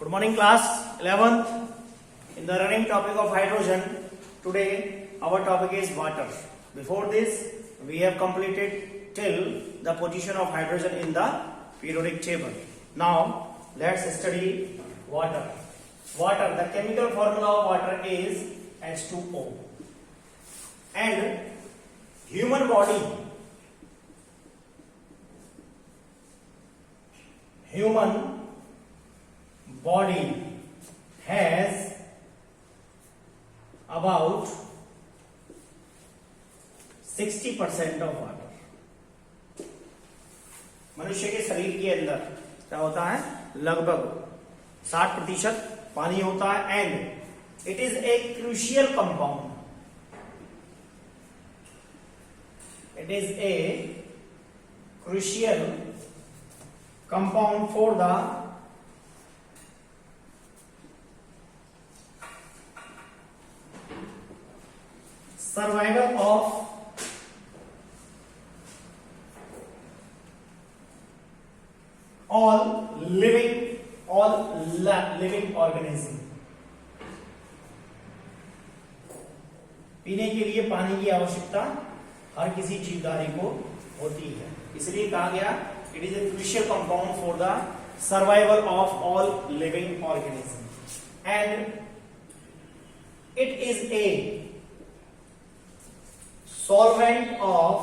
Good morning class 11th. In the running topic of hydrogen, today our topic is water. Before this, we have completed till the position of hydrogen in the periodic table. Now, let's study water. Water, the chemical formula of water is H2O. And human body has about 60% of water. मनुष्य के शरीर के अंदर क्या होता है? लगभग 60% पानी होता है and it is a crucial compound. It is a crucial compound for the survival of all living organism. पीने के लिए पानी की आवश्यकता हर किसी जीवधारी को होती है, इसलिए कहा गया it is a crucial compound for the survival of all living organisms, and it is a solvent of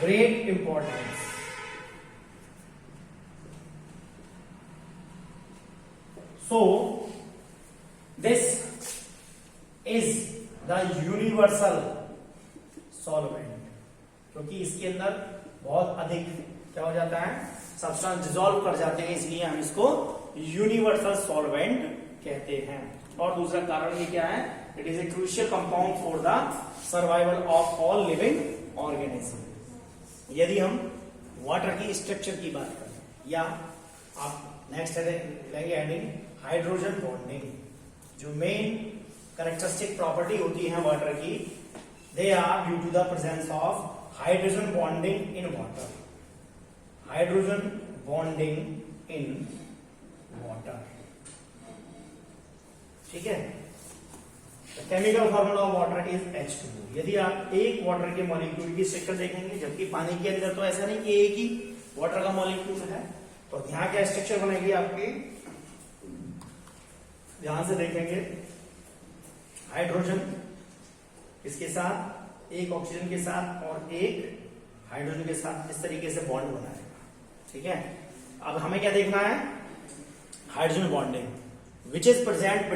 great importance. So this is the universal solvent, क्योंकि इसके अंदर बहुत अधिक क्या हो जाता है, सब्सटेंस डिसॉल्व कर जाते हैं, इसलिए हम इसको यूनिवर्सल सॉल्वेंट कहते हैं. और दूसरा कारण ये क्या है? It is a crucial compound for the survival of all living organism. यदि हम वाटर की स्ट्रक्चर की बात करें या आप नेक्स्ट लेंगे हेडिंग हाइड्रोजन बॉन्डिंग. जो मेन कैरेक्टरिस्टिक प्रॉपर्टी होती है वाटर की, they are due to the presence of hydrogen bonding in water. Hydrogen bonding in water. ठीक है. The chemical formula of water is H2O. यदि आप एक वाटर के मॉलिक्यूल की स्ट्रक्चर देखेंगे, जबकि पानी के अंदर तो ऐसा नहीं कि एक ही वाटर का मॉलिक्यूल है, तो यहाँ क्या स्ट्रक्चर बनेगी आपकी? ध्यान से देखेंगे, हाइड्रोजन इसके साथ एक ऑक्सीजन के साथ और एक हाइड्रोजन के साथ इस तरीके से बॉन्ड बनाएगा. ठीक है. अब हमें क्या देखना है? Hydrogen bonding which is present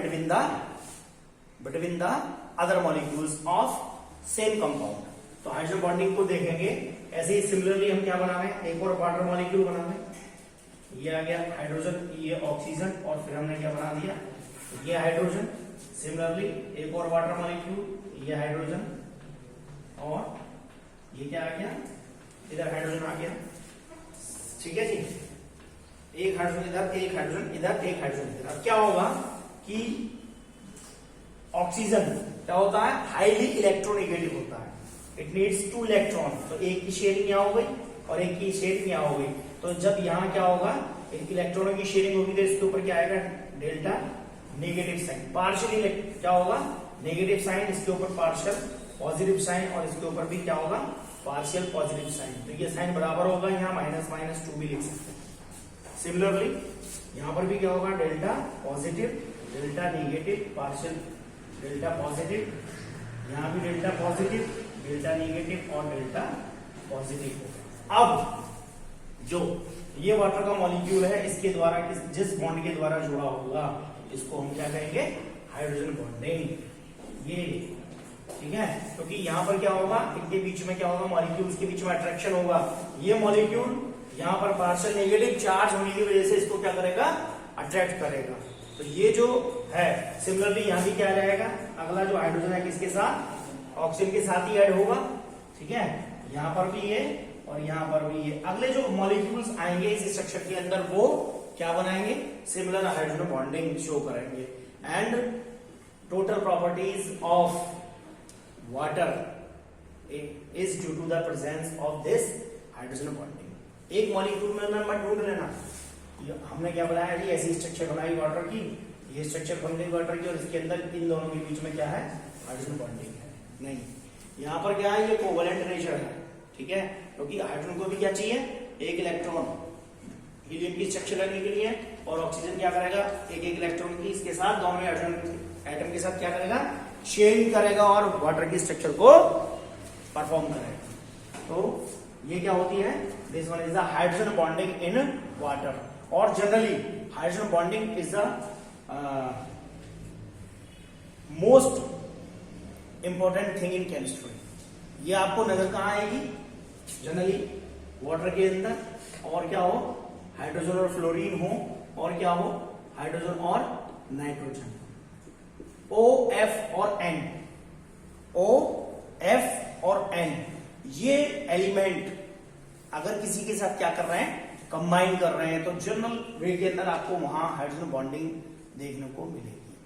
between the other molecules of same compound. तो हाइड्रोजन बॉन्डिंग को देखेंगे. ऐसे ही सिमिलरली हम क्या बना रहे हैं? एक और वाटर मॉलिक्यूल बना रहे हैं. ये आ गया हाइड्रोजन, ये ऑक्सीजन, और फिर हमने क्या बना दिया? ये हाइड्रोजन. सिमिलरली एक और वाटर मॉलिक्यूल, ये हाइड्रोजन, और ये क्या आ गया? इधर हाइड्रोजन आ गया. ठीक है जी. एक हाइड्रोजन इधर, एक हाइड्रोजन इधर, एक हाइड्रोजन इधर. अब क्या होगा कि ऑक्सीजन क्या होता है? हाईली इलेक्ट्रोनेगेटिव होता है. It needs 2 electron. तो एक की शेयरिंग यहां हो गई और एक की शेयरिंग यहां हो गई. तो जब यहां क्या होगा? इलेक्ट्रॉनों की शेयरिंग होगी तो इसके ऊपर क्या आएगा? Delta negative sign. पार्शियली क्या होगा? नेगेटिव साइन, इसके ऊपर पार्शियल पॉजिटिव साइन, और इसके ऊपर भी क्या होगा? Partial positive sign. तो ये साइन बराबर होगा, यहाँ --2 भी लिख सकते हैं. सिमिलरली यहां पर भी क्या होगा? Delta positive, delta negative, partial delta positive, यहां भी डेल्टा पॉजिटिव, डेल्टा नेगेटिव और डेल्टा पॉजिटिव होगा. अब जो ये वाटर का मॉलिक्यूल है, इसके द्वारा जिस बॉन्ड के द्वारा जुड़ा होगा, इसको हम क्या कहेंगे? Hydrogen bonding. ये ठीक है. क्योंकि यहां पर क्या होगा? इनके बीच में क्या होगा? मॉलिक्यूल्स के बीच में अट्रैक्शन होगा. ये मॉलिक्यूल यहां पर पार्शियल नेगेटिव चार्ज होने की वजह से इसको क्या करेगा? अट्रैक्ट करेगा. तो ये जो है, सिमिलरली यहां भी क्या रहेगा? अगला जो हाइड्रोजन है किसके साथ? ऑक्सीजन के साथ ही ऐड होगा. ठीक है. यहां पर भी ये और यहां पर भी ये. अगले जो मॉलिक्यूल्स आएंगे इस स्ट्रक्चर के अंदर, वो क्या बनाएंगे? सिमिलर हाइड्रोजन बॉन्डिंग शो करेंगे. And total properties of water is due to the presence of this hydrogen bonding. एक मॉलिक्यूल में मत ढूंढ लेना। हमने क्या बनाया जी, ऐसी स्ट्रक्चर बनाई वाटर की, ये स्ट्रक्चर बन गई वाटर की और इसके अंदर इन दोनों के बीच में क्या है, हाइड्रोजन बॉन्डिंग है। नहीं, यहाँ पर क्या है, ये कोवलेंट नेचर है, ठीक है, क्योंकि हाइड्रोजन को भी क्या चाहिए, एक इलेक्ट्रॉन हीलियम की स्ट्रक्चर लगने के लिए, और ऑक्सीजन क्या करेगा, एक एक इलेक्ट्रॉन की इसके साथ दोनों हाइड्रोजन एटम के साथ क्या करेगा, शेयरिंग करेगा और वाटर की स्ट्रक्चर को परफॉर्म करेगा। तो ये क्या होती है, this one is the hydrogen bonding in water. और generally hydrogen bonding is the most important thing in chemistry. ये आपको नजर कहां आएगी, जनरली वाटर के अंदर, और क्या हो, हाइड्रोजन और फ्लोरीन हो, और क्या हो, हाइड्रोजन और नाइट्रोजन, O, F और N, O, F और N, ये एलिमेंट अगर किसी के साथ क्या कर रहे हैं, कंबाइन कर रहे हैं, तो जनरल वे के अंदर आपको वहां हाइड्रोजन बॉन्डिंग देखने को मिलेगी,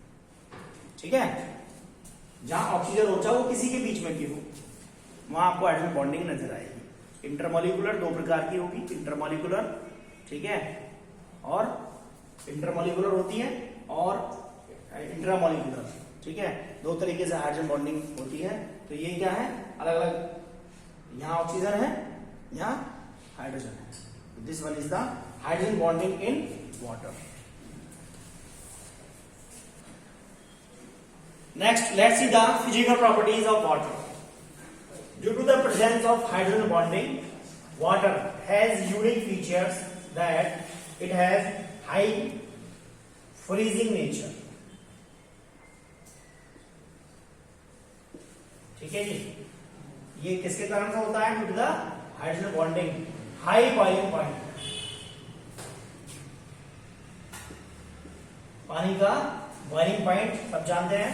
ठीक है। जहां ऑक्सीजन हो चाहे वो किसी के बीच में की हो, वहां आपको हाइड्रोजन बॉन्डिंग नजर आएगी। इंटरमॉलिक्यूलर दो प्रकार की होगी, इंटरमॉलिक्यूलर, ठीक है, और इंटरमॉलिक्यूलर होती है, और इंट्रामॉलिक्यूलर, ठीक है, दो तरीके से हाइड्रोजन बॉन्डिंग होती है। तो ये क्या है, अलग अलग, यहां ऑक्सीजन है, यहां हाइड्रोजन है। This one is the hydrogen bonding in water. Next, let's see the physical properties of water. Due to the presence of hydrogen bonding, water has unique features that it has high freezing nature, ठीक है जी। ये किसके कारण से होता है, due to the hydrogen bonding, high boiling point, पानी का बॉइलिंग पॉइंट सब जानते हैं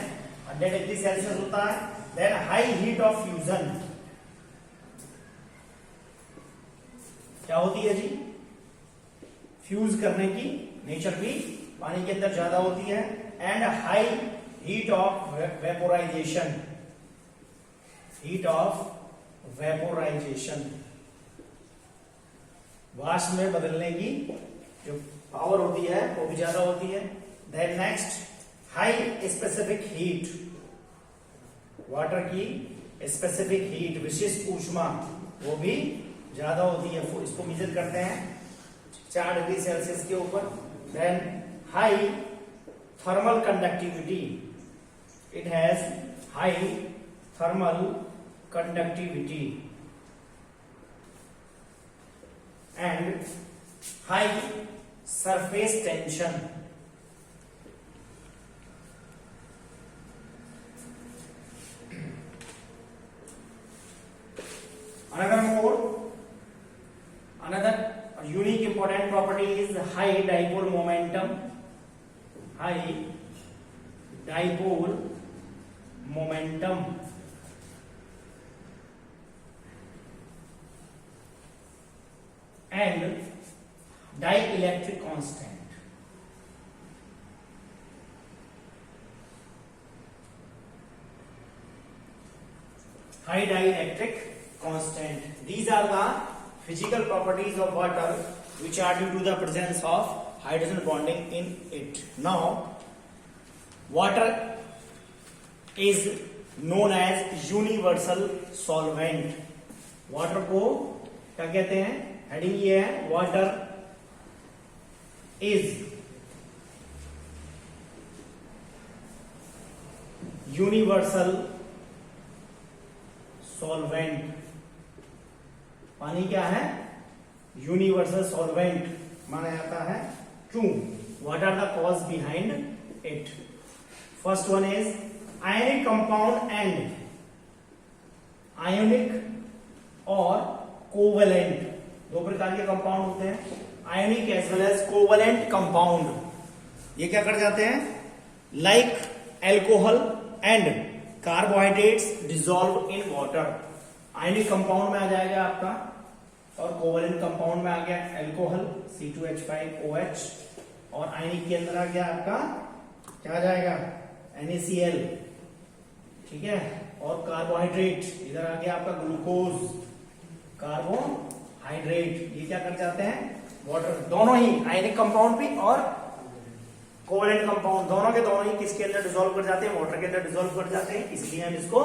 100 डिग्री सेल्सियस होता है। Then high heat of fusion, क्या होती है जी, फ्यूज करने की नेचर भी पानी के अंदर ज्यादा होती है। And high heat of vaporisation, heat of vaporisation, वाष्प में बदलने की जो पावर होती है वो भी ज्यादा होती है। Then next, high specific heat, water की स्पेसिफिक हीट, विशिष्ट ऊष्मा, वो भी ज्यादा होती है, इसको मेजर करते हैं 4 डिग्री सेल्सियस के ऊपर। Then high thermal conductivity, it has high thermal conductivity and high surface tension. Another unique important property is high dipole momentum, high dipole momentum and dielectric constant. High dielectric constant. These are the physical properties of water which are due to the presence of hydrogen bonding in it. Now, water is known as universal solvent. Water को क्या कहते हैं, heading ये है, water is universal solvent. पानी क्या है, universal solvent माना जाता है। क्यों, what are the cause behind it? First one is ionic compound and ionic और कोवेलेंट, दो प्रकार के कंपाउंड होते हैं, ionic as well as covalent compound. ये क्या कर जाते हैं, like alcohol and carbohydrates dissolve in water. Ionic compound में आ जाएगा आपका, और कोवेलेंट कंपाउंड में आ गया एल्कोहल C2H5OH, और आयनिक के अंदर आ गया आपका क्या आ जाएगा, NaCl, ठीक है, और कार्बोहाइड्रेट इधर आ गया आपका ग्लूकोज, कार्बोहाइड्रेट। हाइड्रेट, ये क्या कर जाते हैं, वाटर, दोनों ही आयनिक कंपाउंड भी और कोवलेंट कंपाउंड, दोनों के दोनों ही किसके अंदर डिसॉल्व कर जाते हैं, वाटर के अंदर डिसॉल्व कर जाते हैं, इसलिए हम इसको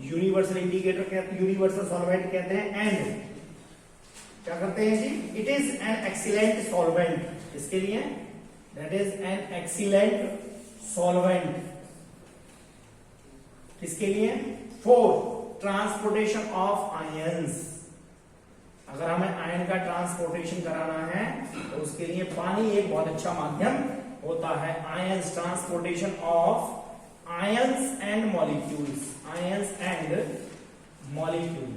यूनिवर्सल इंडिकेटर कहते हैं, यूनिवर्सल सॉल्वेंट कहते हैं। एंड क्या करते हैं जी, it is an excellent solvent, इसके लिए that is an excellent solvent, किसके लिए, फॉर ट्रांसपोर्टेशन ऑफ आयंस, अगर हमें आयन का ट्रांसपोर्टेशन कराना है तो उसके लिए पानी एक बहुत अच्छा माध्यम होता है। Ions, transportation of ions and molecules, ions and molecule,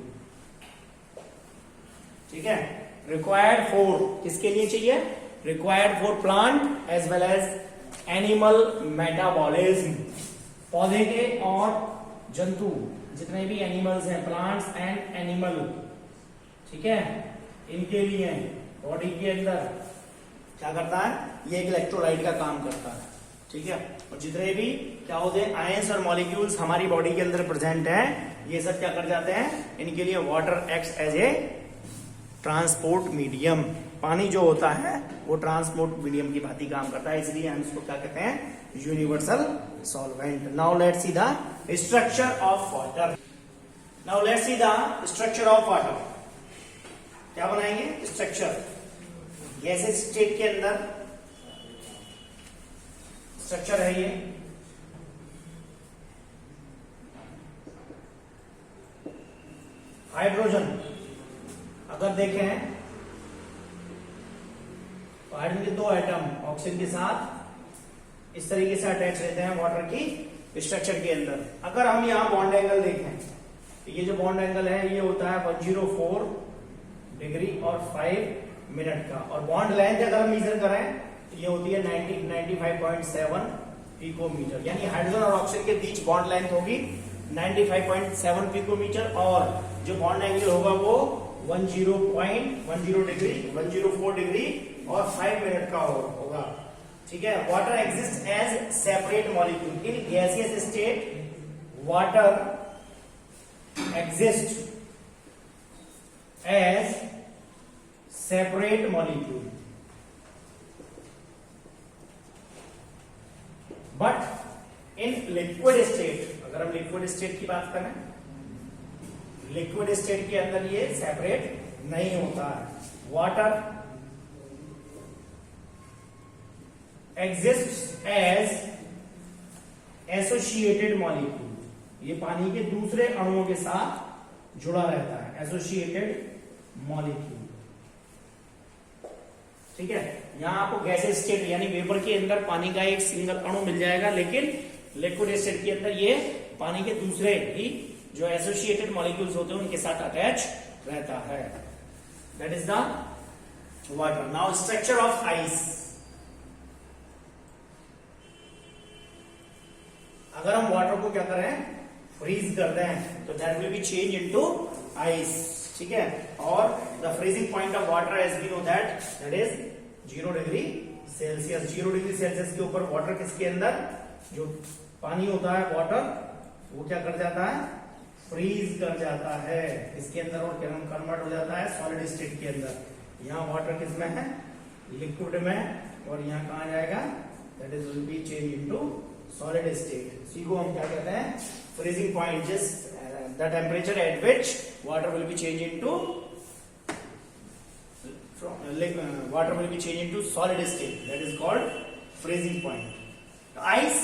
ठीक है। रिक्वायर्ड फॉर, किसके लिए चाहिए, required for plant as well as animal metabolism, पौधे के और जंतु, जितने भी एनिमल्स हैं, प्लांट्स एंड एनिमल, ठीक है, इनके लिए बॉडी के अंदर क्या करता है, ये एक इलेक्ट्रोलाइट का काम करता है, ठीक है। और जितने भी क्या होते हैं आयंस और मॉलिक्यूल्स हमारी बॉडी के अंदर प्रेजेंट हैं, ये सब क्या कर जाते हैं, इनके लिए water acts as a transport medium, पानी जो होता है वो ट्रांसपोर्ट मीडियम की भांति काम करता है, इसलिए हम इसको क्या कहते हैं, universal solvent. Now let's see the structure of water, now let's see the structure of water, क्या बनाएंगे, स्ट्रक्चर, गैसेस स्टेट के अंदर स्ट्रक्चर है ये, हाइड्रोजन अगर देखें तो हाइड्रोजन के दो एटम ऑक्सीजन के साथ इस तरीके से अटैच रहते हैं वाटर की स्ट्रक्चर के अंदर। अगर हम यहां बॉन्ड एंगल देखें तो ये जो बॉन्ड एंगल है ये होता है 104 डिग्री और 5 मिनट का, और बॉन्ड लेंथ अगर हम मेजर करें तो ये होती है 95.7 पिकोमीटर, यानी हाइड्रोजन और ऑक्सीजन के बीच बॉन्ड लेंथ होगी 95.7 पिकोमीटर, और जो बॉन्ड एंगल होगा वो 104 डिग्री और 5 मिनट का होगा, ठीक है। Water exist as separate molecule, in gaseous state water exist as separate molecule, but in liquid state, अगर हम लिक्विड स्टेट की बात करें, लिक्विड स्टेट के अंदर ये सेपरेट नहीं होता है। Water exist as associated molecule, ये पानी के दूसरे अणुओं के साथ जुड़ा रहता है, एसोसिएटेड मॉलिक्यूल, ठीक है। यहां आपको गैसेस स्टेट यानी वेपर के अंदर पानी का एक सिंगल अणु मिल जाएगा, लेकिन लिक्विड स्टेट के अंदर ये पानी के दूसरे ही जो एसोसिएटेड मॉलिक्यूल्स होते हैं उनके साथ अटैच रहता है। That is the water. Now structure of ice, अगर हम वाटर को क्या करें, फ्रीज कर दें तो that will be change into ice, ठीक है। और the freezing point of water as we know that is 0 degree Celsius. 0 degree Celsius के ऊपर वाटर किसके अंदर, जो पानी होता है वाटर, वो क्या कर जाता है, फ्रीज कर जाता है इसके अंदर, और कन्वर्ट हो जाता है सॉलिड स्टेट के अंदर। यहाँ वाटर किस में है, लिक्विड में, और यहाँ कहा जाएगा, that is will be change into solid state. इसी को हम क्या कहते हैं, freezing point, just the temperature at which water will be change into water will be changed into solid state, that is called freezing point. Ice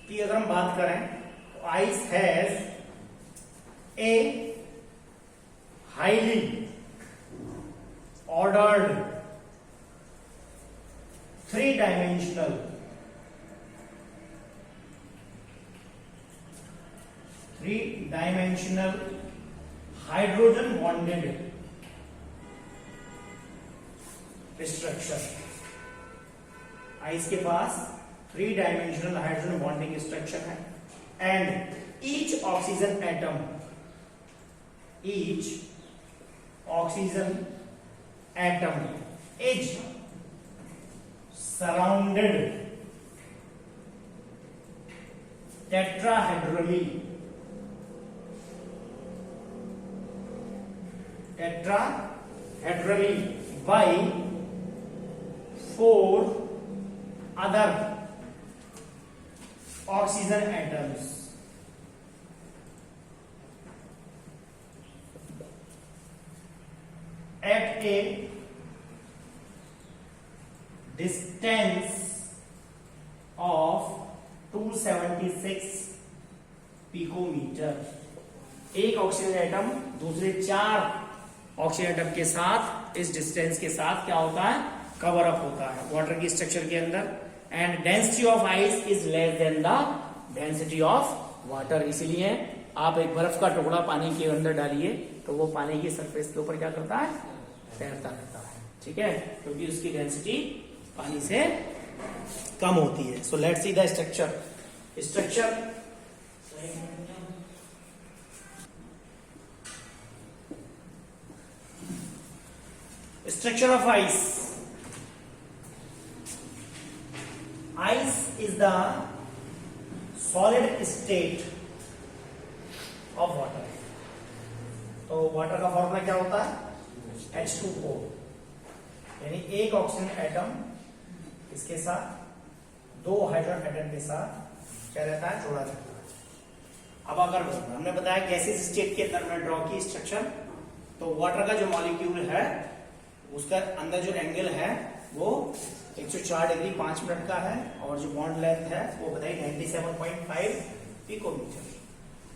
की अगर हम बात करें तो ice has a highly ordered 3-dimensional hydrogen bonded structure. Ice के पास 3-dimensional hydrogen bonding structure है, and each oxygen atom is surrounded tetrahedrally heterally by 4 other oxygen atoms. At a distance of 276 picometre. एक oxygen atom दूसरे 4 oxygen atom के साथ इस distance के साथ क्या होता है, कवर अप होता है वाटर की स्ट्रक्चर के अंदर। And density of ice is less than the density of water. इसीलिए आप एक बर्फ का टुकड़ा पानी के अंदर डालिए तो वो पानी की सरफेस के ऊपर क्या करता है, तैरता रहता है, ठीक है, क्योंकि उसकी डेंसिटी पानी से कम होती है। So let's see the structure. Structure of ice. Ice is the solid state of water. तो वाटर का फॉर्मूला क्या होता है, H2O, यानी एक ऑक्सीजन एटम इसके साथ 2 हाइड्रोजन एटम के साथ क्या रहता है, जोड़ा रहता है। अब अगर हमने बताया गैसियस स्टेट के अंदर में ड्रॉ की स्ट्रक्चर, तो वाटर का जो मॉलिक्यूल है उसका अंदर जो एंगल है वो 104 डिग्री 5 मिनट का है, और जो बॉन्ड लेंथ है वो बताइए 97.5 पिकोमीटर।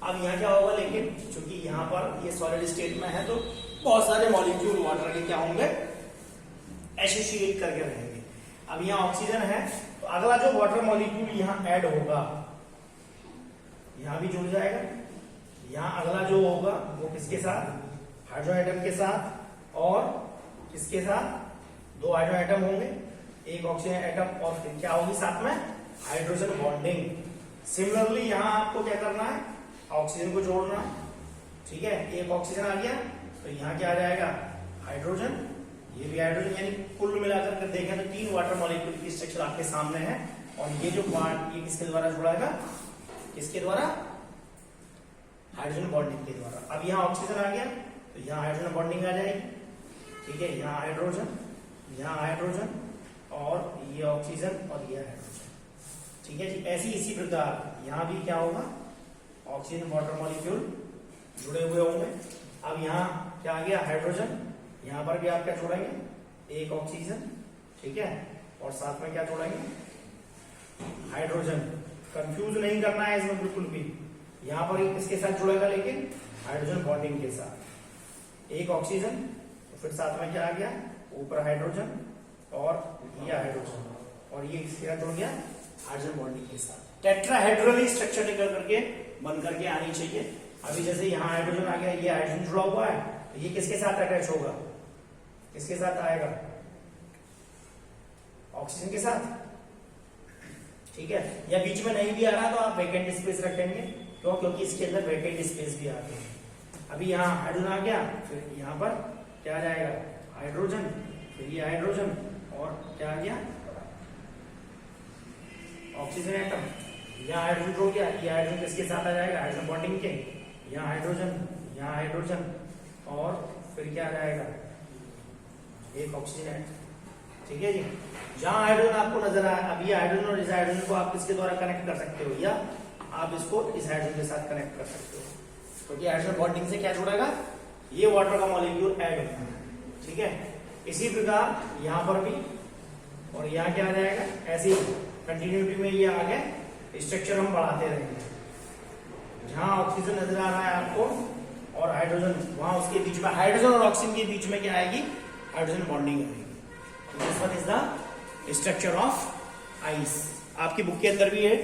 अब यहाँ क्या होगा, लेकिन चूंकि यहाँ पर ये सॉलिड स्टेट में है तो बहुत सारे मॉलिक्यूल वाटर के क्या होंगे, एसोसिएट करके रहेंगे। अब यहाँ ऑक्सीजन है तो अगला जो वाटर मॉलिक्यूल यहाँ ऐड होगा यहाँ भी जुड़ जाएगा। यहाँ अगला जो होगा वो किसके साथ, हाइड्रोजन एटम के साथ, और किसके साथ 2 हाइड्रोजन एटम होंगे, एक ऑक्सीजन एटम, और फिर क्या होगी साथ में, हाइड्रोजन बॉन्डिंग। सिमिलरली यहाँ आपको क्या करना है, ऑक्सीजन को जोड़ना, ठीक है। एक ऑक्सीजन आ गया तो यहाँ क्या आ जाएगा, हाइड्रोजन, ये भी हाइड्रोजन, यानी कुल मिलाकर के देखें तो 3 वाटर मॉलिक्यूल की स्ट्रक्चर आपके सामने है। और ये जो पार्ट ये किसके द्वारा जुड़ाएगा, किसके द्वारा, हाइड्रोजन बॉन्डिंग के द्वारा। अब यहाँ ऑक्सीजन आ गया तो यहाँ हाइड्रोजन बॉन्डिंग आ जाएगी, ठीक है, यहाँ हाइड्रोजन और ये ऑक्सीजन और ये हाइड्रोजन, ठीक है जी। ऐसी इसी प्रकार यहाँ भी क्या होगा, ऑक्सीजन वाटर मॉलिक्यूल जुड़े हुए होंगे। अब यहाँ क्या आ गया, हाइड्रोजन, यहाँ पर भी आप क्या जोड़ेंगे, एक ऑक्सीजन, ठीक है, और साथ में क्या जोड़ेंगे, हाइड्रोजन। कंफ्यूज नहीं करना है इसमें बिल्कुल भी। यहाँ पर किसके साथ जुड़ेगा, लेकिन हाइड्रोजन बॉन्डिंग के साथ, एक ऑक्सीजन, फिर साथ में क्या आ गया, ऊपर हाइड्रोजन और ये हाइड्रोजन, और ये किसके साथ जुड़ गया, हाइड्रोजन बॉन्डिंग के साथ। टेट्राहेड्रली स्ट्रक्चर निकल करके बन करके आनी चाहिए। अभी जैसे यहाँ हाइड्रोजन आ गया, ये हाइड्रोजन जुड़ा हुआ है, तो ये किसके साथ अटैच होगा, किसके साथ आएगा, ऑक्सीजन के साथ, ठीक है। या बीच में नहीं भी आ रहा तो आप वैकेंट स्पेस रखेंगे, क्यों, क्योंकि इसके अंदर वैकेंट स्पेस भी आते हैं। अभी यहाँ हाइड्रोजन आ गया, फिर यहाँ पर क्या आ जाएगा, हाइड्रोजन, फिर ये हाइड्रोजन, और क्या आ गया, ऑक्सीजन एटम। यहाँ हाइड्रोजन हो गया, ये हाइड्रोजन किसके साथ आ जाएगा, हाइड्रोजन बॉन्डिंग के, यहाँ हाइड्रोजन, और फिर क्या आ जाएगा, एक ऑक्सीजन एटम, ठीक है जी। जहां हाइड्रोजन आपको नजर आए, अब ये हाइड्रोजन और इस हाइड्रोजन को आप किसके द्वारा कनेक्ट कर सकते हो, या आप इसको इस हाइड्रोजन के साथ कनेक्ट कर सकते हो, क्योंकि तो हाइड्रोजन बॉन्डिंग से क्या जुड़ेगा, ये वाटर का मॉलिक्यूल ऐड होगा, ठीक है। इसी प्रकार यहाँ पर भी, और यहाँ क्या आ जाएगा, ऐसी कंटिन्यूटी में ये आगे स्ट्रक्चर हम बढ़ाते रहेंगे। जहां ऑक्सीजन नजर आ रहा है आपको और हाइड्रोजन, वहां उसके बीच में हाइड्रोजन और ऑक्सीजन के बीच में क्या आएगी, हाइड्रोजन बॉन्डिंग आएगी। This one is the structure of ice. आपकी बुक के अंदर भी ये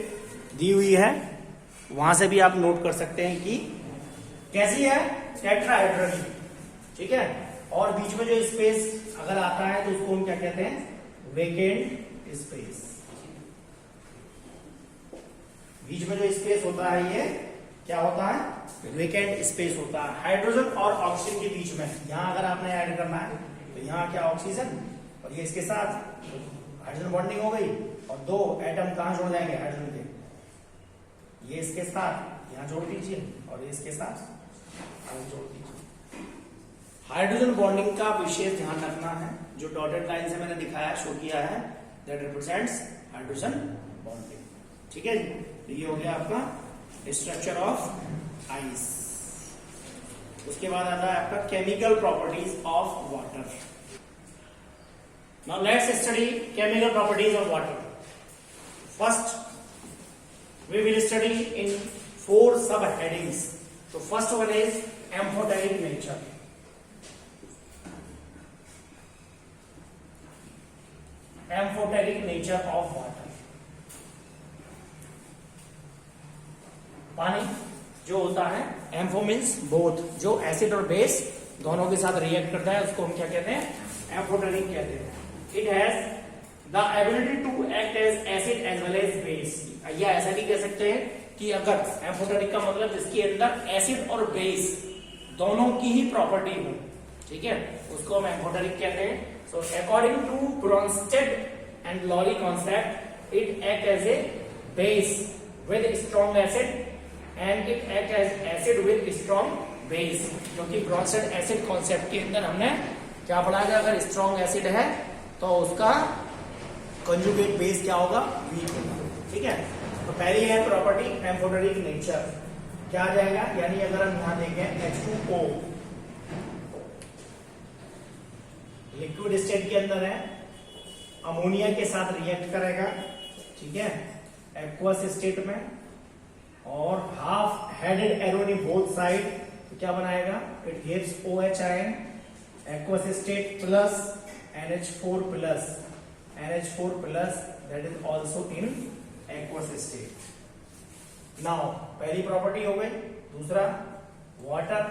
दी हुई है, वहां से भी आप नोट कर सकते हैं कि कैसी है, टेट्राहेड्रल, ठीक है। और बीच में जो स्पेस अगर आता है तो उसको हम क्या कहते हैं, वेकेंट स्पेस। बीच में जो स्पेस होता है ये क्या होता है, वेकेंट स्पेस होता है। हाइड्रोजन और ऑक्सीजन के बीच में, यहां अगर आपने ऐड करना है तो यहाँ क्या ऑक्सीजन और ये इसके साथ हाइड्रोजन बॉन्डिंग हो गई, और 2 एटम कहां जोड़ जाएंगे, हाइड्रोजन के, ये इसके साथ यहां जोड़ दीजिए और ये इसके साथ जोड़ दीजिए। हाइड्रोजन बॉन्डिंग का विशेष ध्यान रखना है। जो डॉटेड लाइन से मैंने दिखाया, शो किया है, दैट रिप्रेजेंट्स हाइड्रोजन बॉन्डिंग। ठीक है जी, तो ये हो गया आपका स्ट्रक्चर ऑफ आइस। उसके बाद आता है आपका chemical properties of water. Now let's study chemical properties of water. First we will study in 4 sub headings. तो first one is amphoteric nature. Amphoteric nature of water. पानी जो होता है, एम्फो मीन्स बोथ, जो एसिड और base दोनों के साथ रिएक्ट करता है, उसको हम क्या कहते हैं? एम्फोटेरिक कहते हैं। It has the ability to act as acid as well as base. या ऐसा भी कह सकते हैं कि अगर एम्फोटेरिक का मतलब जिसके अंदर एसिड और बेस दोनों की ही प्रॉपर्टी हो, ठीक है, उसको हम एम्फोटेरिक कहते हैं। So according to Bronsted and Lowry concept, it acts as a base with strong acid and it acts as acid with strong base। जो कि Bronsted acid concept के अंदर हमने क्या पढ़ा है? अगर strong acid है तो उसका conjugate base क्या होगा? weak होगा। ठीक है, तो पहली है प्रॉपर्टी एम्फोटेरिक नेचर। क्या आ जाएगा? यानी अगर हम यहां देखें H2O लिक्विड स्टेट के अंदर है, अमोनिया के साथ रिएक्ट करेगा, ठीक है, एक्वस स्टेट में, और half headed arrow in both side, तो क्या बनाएगा? It gives OH ion, aqueous state plus NH4 plus, NH4 plus, that is also in aqueous state. Now पहली प्रॉपर्टी हो गई। दूसरा, वाटर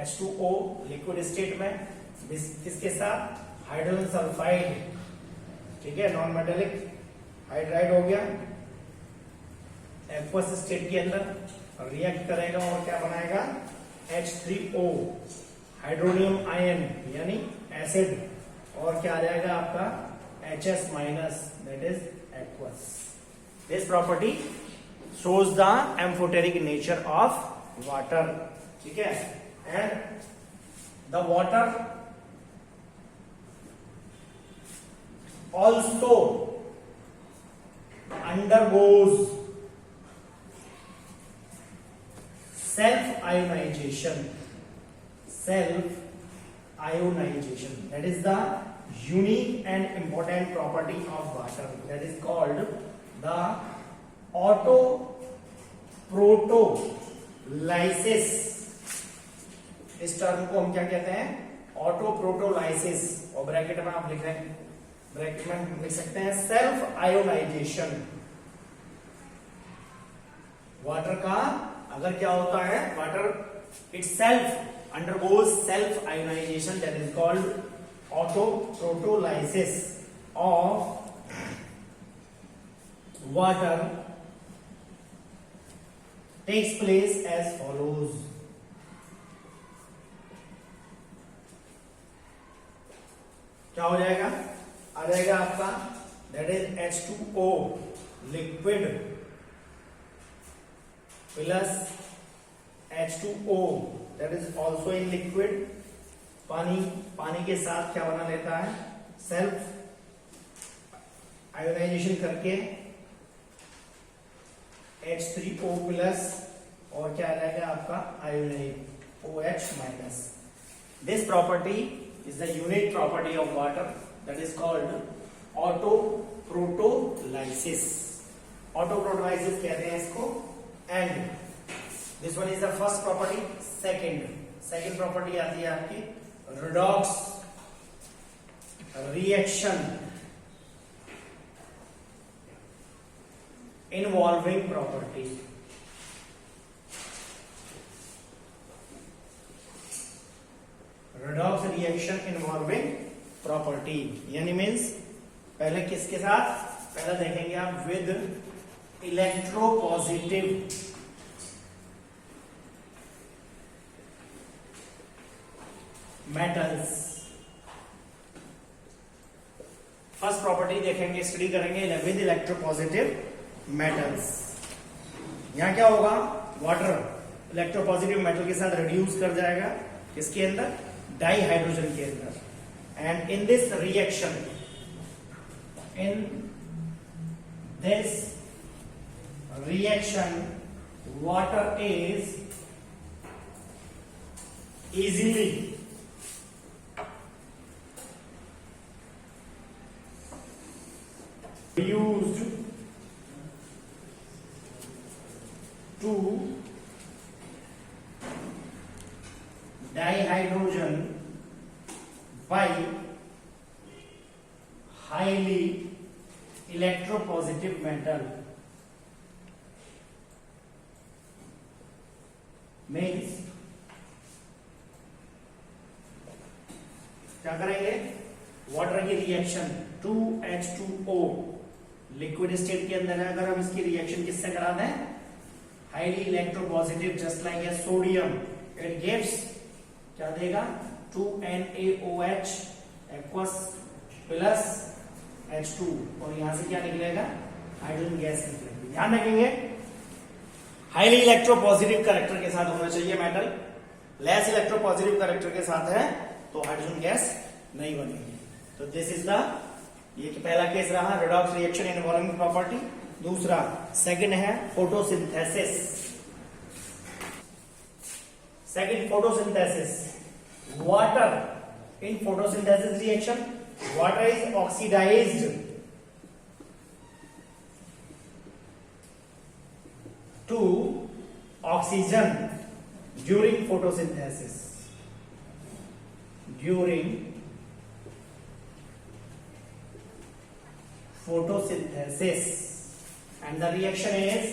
H2O लिक्विड स्टेट में किसके साथ? हाइड्रोजन सल्फाइड, ठीक है, नॉन मेटेलिक हाइड्राइड हो गया, एक्वस स्टेट के अंदर रिएक्ट करेगा और क्या बनाएगा? H3O हाइड्रोनियम आयन यानी एसिड, और क्या आ जाएगा आपका? HS minus, that is aqueous. This property shows the amphoteric nature of water। ठीक है, and the water also undergoes self ionization, that is the unique and important property of water, that is called the auto प्रोटोलाइसिस। इस term को हम क्या कहते हैं? Auto प्रोटोलाइसिस। और bracket में आप लिख रहे हैं, ब्रैकेट में हम लिख सकते हैं सेल्फ आयोनाइजेशन। वाटर का अगर क्या होता है? Water itself undergoes self ionization, that is called autoprotolysis of water takes place as follows। क्या हो जाएगा? आ जाएगा आपका that is H2O liquid plus H2O that is also in liquid. पानी के साथ क्या बना लेता है? सेल्फ आयोनाइजेशन करके H3O प्लस, और क्या आ जाएगा आपका? आयोनाइड OH माइनस। This property is the unique property of water, that is called autoprotolysis. Autoprotolysis कहते हैं इसको। And this one is the first property. Second property आती है आपकी redox reaction involving property। redox reaction involving property यानी means पहले किसके साथ? पहले देखेंगे आप with electropositive metals. First property देखेंगे, स्टडी करेंगे विद इलेक्ट्रोपॉजिटिव मेटल्स। यहां क्या होगा? वाटर इलेक्ट्रोपॉजिटिव मेटल के साथ रिड्यूस कर जाएगा किसके अंदर? डाइहाइड्रोजन के अंदर, and in this reaction water is easily used to dihydrogen by highly electropositive metal. Means क्या करेंगे, वाटर की रिएक्शन 2H2O लिक्विड स्टेट के अंदर है, अगर हम इसकी रिएक्शन किससे करा दें, highly electropositive, just like a sodium, it gives क्या देगा 2NaOH एक्वस प्लस H2, और यहां से क्या निकलेगा, हाइड्रोजन गैस निकलेगी। ध्यान रखेंगे हाईली इलेक्ट्रोपॉजिटिव कैरेक्टर के साथ होना चाहिए मेटल, लेस इलेक्ट्रोपॉजिटिव कैरेक्टर के साथ है तो हाइड्रोजन गैस नहीं बनेगी। तो दिस इज द, ये पहला केस रहा रेडॉक्स रिएक्शन इन्वॉल्विंग प्रॉपर्टी। दूसरा सेकंड है photosynthesis. Second photosynthesis, water in photosynthesis reaction, water is oxidised to oxygen during photosynthesis. During photosynthesis, and the reaction is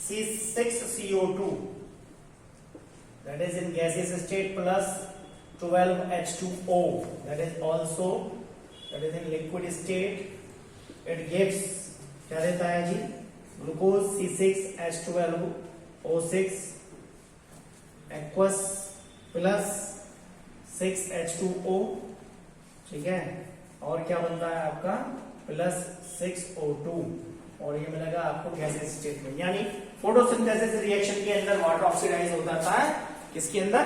C6CO2, that is in gaseous state, plus 12H2O, that is also, that is in liquid state. It gives क्या देता है जी, glucose C6H12O6 aqueous plus 6H2O, ठीक है, और क्या बनता है आपका प्लस 6O2, और ये मिलेगा आपको गैसियस स्टेट में। यानी फोटोसिंथेसिस रिएक्शन के अंदर वाटर ऑक्सीडाइज हो जाता है, किसके अंदर,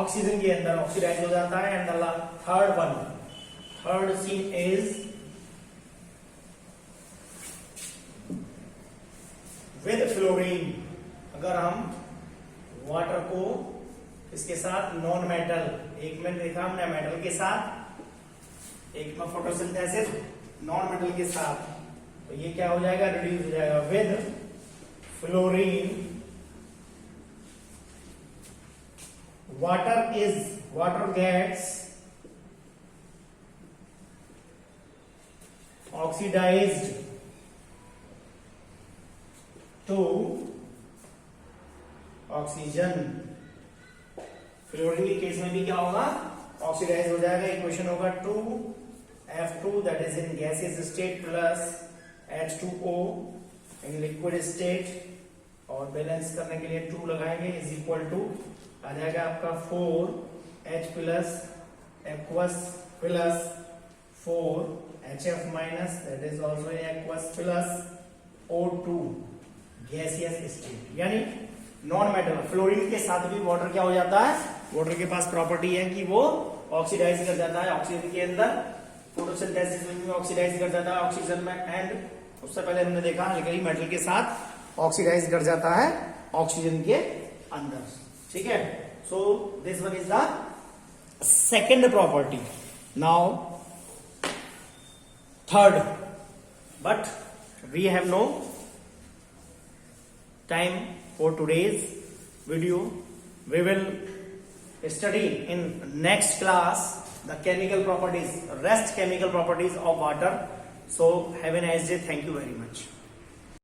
ऑक्सीजन के अंदर ऑक्सीडाइज हो जाता है। And the third scene is with fluorine. अगर हम वाटर को इसके साथ नॉन मेटल, एक में देखा हमने मेटल के साथ, एक में फोटोसिंथेसिस नॉन मेटल के साथ, तो ये क्या हो जाएगा, रिड्यूस हो जाएगा। With fluorine water gets oxidised to oxygen. Fluorine के केस में भी क्या होगा, ऑक्सीडाइज हो जाएगा। इक्वेशन होगा 2F2 that is in gaseous state plus H2O in liquid state, और बैलेंस करने के लिए 2 लगाएंगे, इज इक्वल टू आ जाएगा आपका 4H plus aqueous plus 4HF minus that is also aqueous plus O2 gaseous state. यानी नॉन मेटल फ्लोरीन के साथ भी वाटर क्या हो जाता है, वाटर के पास प्रॉपर्टी है कि वो ऑक्सीडाइज कर जाता है ऑक्सीजन के अंदर, फोटोसिंथेसिस में भी ऑक्सीडाइज कर जाता है ऑक्सीजन में, एंड उससे पहले हमने देखा अल्कली मेटल के साथ ऑक्सीडाइज कर जाता है ऑक्सीजन के अंदर। ठीक है, so this one is the second property. Now third, but we have no time for today's video. We will study in next class the chemical properties, rest chemical properties of water. So have a nice day. Thank you very much.